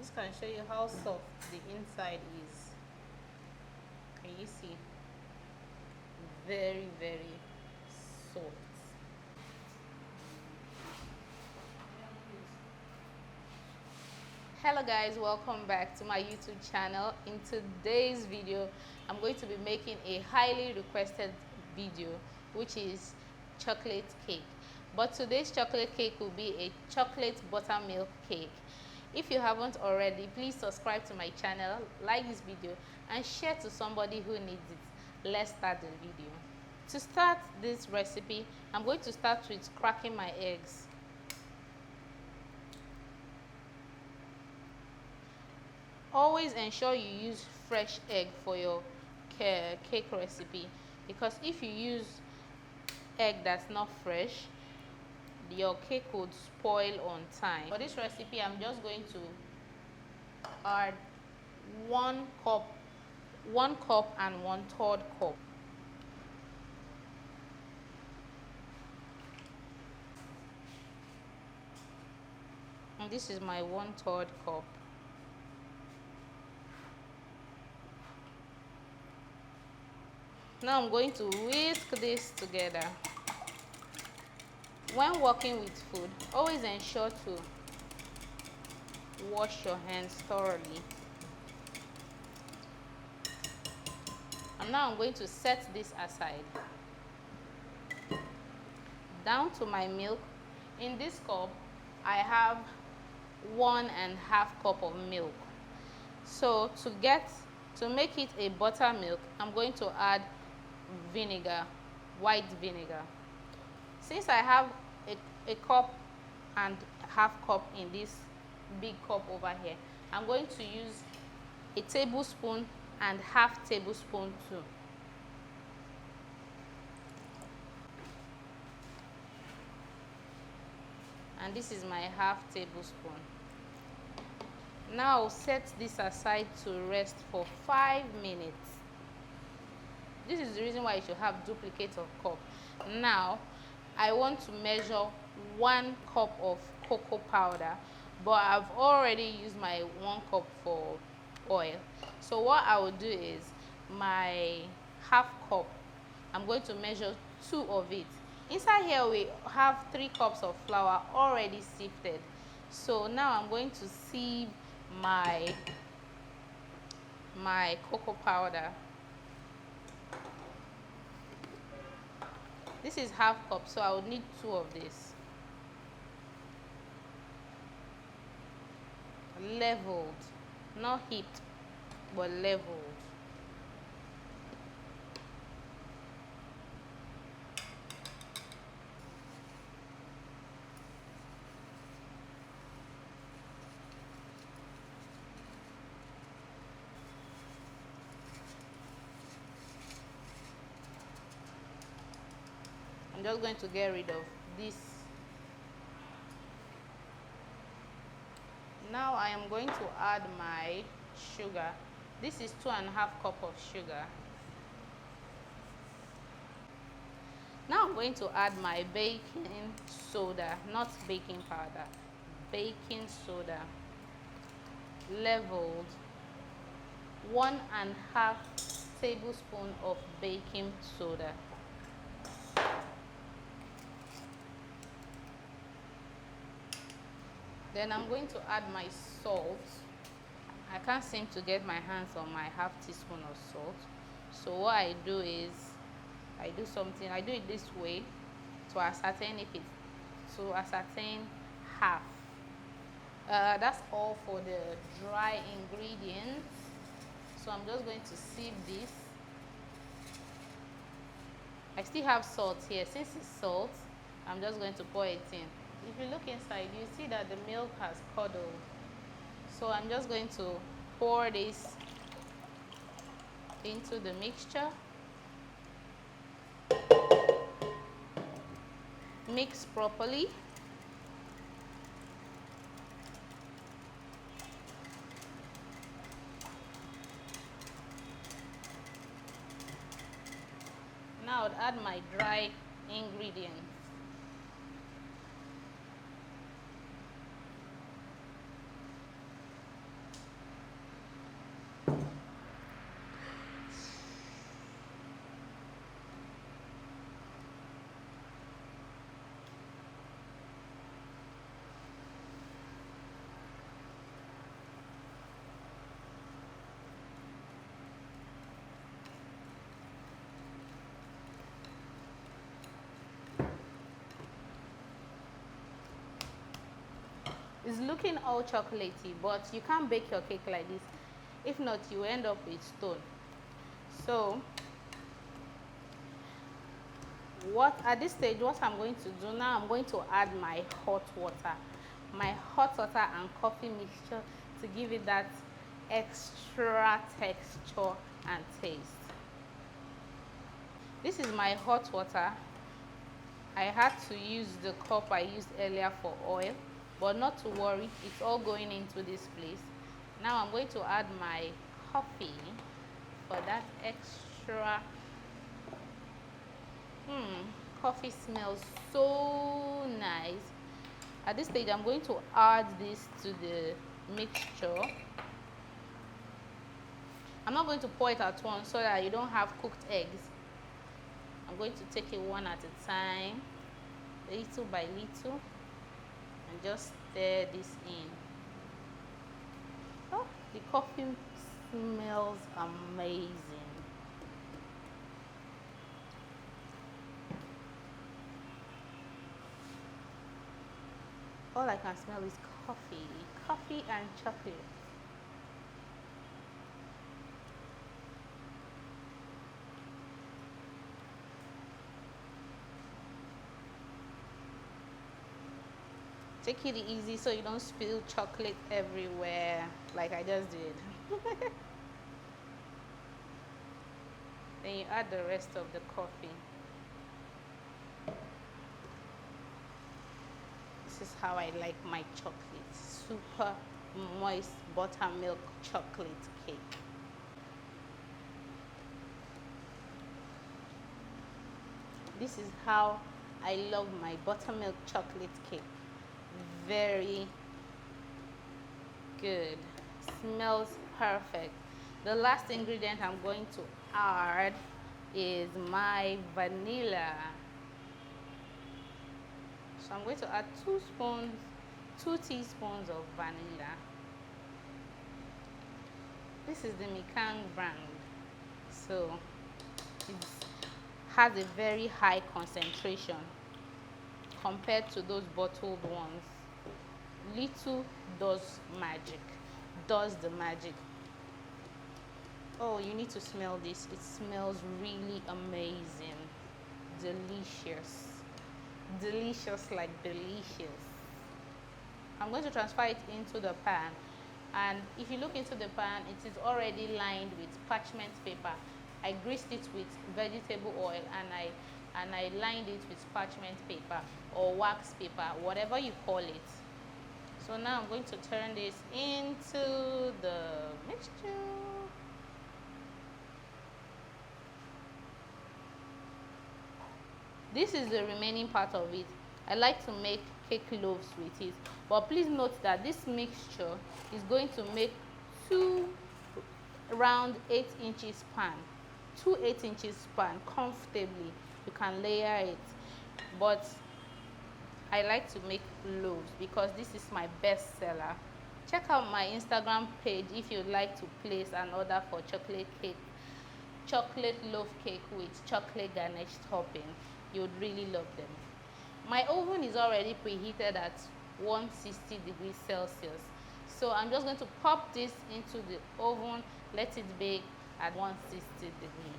This can show you how soft the inside is. Can you see? Very, very soft. Hello guys, welcome back to my YouTube channel. In today's video, I'm going to be making a highly requested video, which is chocolate cake. But today's chocolate cake will be a chocolate buttermilk cake. If you haven't already, please subscribe to my channel, like this video, and share to somebody who needs it. Let's start the video. To start this recipe, I'm going to start with cracking my eggs. Always ensure you use fresh egg for your cake recipe, because if you use egg that's not fresh, your cake would spoil on time. For this recipe, I'm just going to add 1 cup and 1/3 cup. And this is my 1/3 cup. Now I'm going to whisk this together. When working with food, always ensure to wash your hands thoroughly. And now I'm going to set this aside. Down to my milk. In this cup, I have 1.5 cup of milk. So to make it a buttermilk, I'm going to add vinegar, white vinegar. Since I have a cup and half cup in this big cup over here, I'm going to use a tablespoon and half tablespoon too. And this is my half tablespoon. Now I'll set this aside to rest for 5 minutes. This is the reason why you should have duplicate of cup. Now I want to measure 1 cup of cocoa powder, but I've already used my 1 cup for oil. So what I will do is, my half cup, I'm going to measure 2 of it. Inside here we have 3 cups of flour already sifted. So now I'm going to sieve my cocoa powder. This is half cup, so I would need 2 of this. Leveled, not heaped, but leveled. I'm just going to get rid of this. Now I am going to add my sugar. This is 2.5 cup of sugar. Now I'm going to add my baking soda, not baking powder, baking soda. Leveled. 1.5 tablespoon of baking soda. Then I'm going to add my salt. I can't seem to get my hands on my half teaspoon of salt. So what I do is, I do it this way to ascertain half. That's all for the dry ingredients. So I'm just going to sieve this. I still have salt here. Since it's salt, I'm just going to pour it in. If you look inside, you see that the milk has curdled. So I'm just going to pour this into the mixture. Mix properly. Now I'll add my dry ingredients. It's looking all chocolatey, but you can't bake your cake like this. If not, you end up with stone. So at this stage, what I'm going to do now, I'm going to add my hot water and coffee mixture to give it that extra texture and taste. This is my hot water. I had to use the cup I used earlier for oil, but not to worry, it's all going into this place. Now I'm going to add my coffee for that extra. Coffee smells so nice. At this stage, I'm going to add this to the mixture. I'm not going to pour it at once so that you don't have cooked eggs. I'm going to take it one at a time, little by little, and just stir this in. Oh, the coffee smells amazing. All I can smell is coffee and chocolate. Take it easy so you don't spill chocolate everywhere like I just did. Then you add the rest of the coffee. This is how I like my chocolate. Super moist buttermilk chocolate cake. This is how I love my buttermilk chocolate cake. Very good. Smells perfect. The last ingredient I'm going to add is my vanilla. So I'm going to add 2 teaspoons of vanilla. This is the Mikang brand, so it has a very high concentration compared to those bottled ones. Little does the magic. Oh, you need to smell this. It smells really amazing. Delicious like delicious. I'm going to transfer it into the pan, and if you look into the pan, it is already lined with parchment paper. I greased it with vegetable oil, and I lined it with parchment paper or wax paper, whatever you call it. So now I'm going to turn this into the mixture. This is the remaining part of it. I like to make cake loaves with it, but please note that this mixture is going to make 2 round 8 inches pan. 2 8-inch pan comfortably. You can layer it, but I like to make loaves because this is my best seller. Check out my Instagram page if you'd like to place an order for chocolate loaf cake with chocolate ganache topping. You'd really love them. My oven is already preheated at 160 degrees Celsius, so I'm just going to pop this into the oven, let it bake at 160 degrees.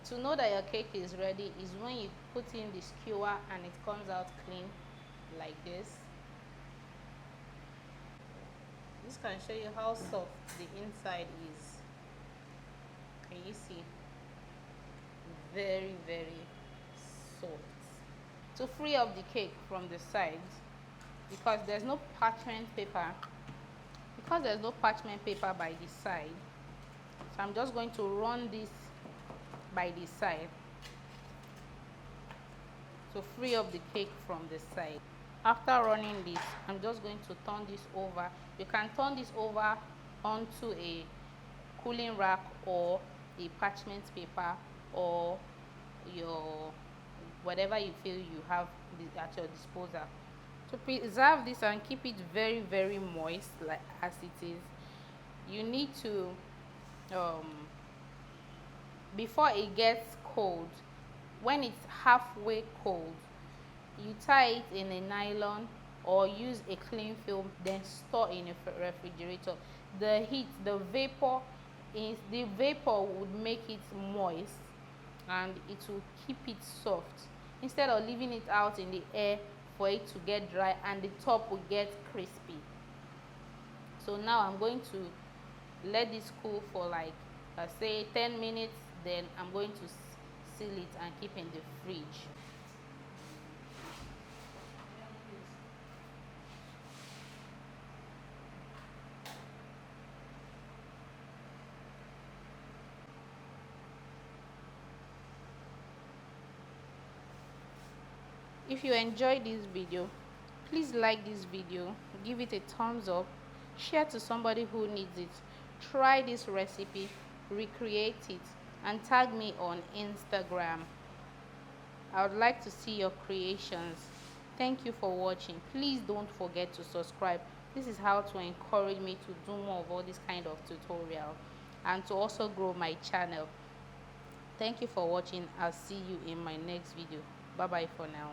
To know that your cake is ready is when you put in the skewer and it comes out clean like this. This can show you how soft the inside is. Can you see? Very, very soft. To free up the cake from the sides, because there's no parchment paper by the side, so I'm just going to run this by the side to free up the cake from the side. After running this, I'm just going to turn this over. You can turn this over onto a cooling rack or a parchment paper or your whatever you feel you have at your disposal. To preserve this and keep it very, very moist, like as it is, you need to before it gets cold, when it's halfway cold, you tie it in a nylon or use a cling film, then store in a refrigerator. The heat, the vapor would make it moist and it will keep it soft, instead of leaving it out in the air for it to get dry and the top will get crispy. So now I'm going to let this cool for like say 10 minutes, then I'm going to seal it and keep in the fridge. If you enjoyed this video, please like this video, give it a thumbs up, share to somebody who needs it, try this recipe, recreate it, and tag me on Instagram. I would like to see your creations. Thank you for watching. Please don't forget to subscribe. This is how to encourage me to do more of all this kind of tutorial and to also grow my channel. Thank you for watching. I'll see you in my next video. Bye bye for now.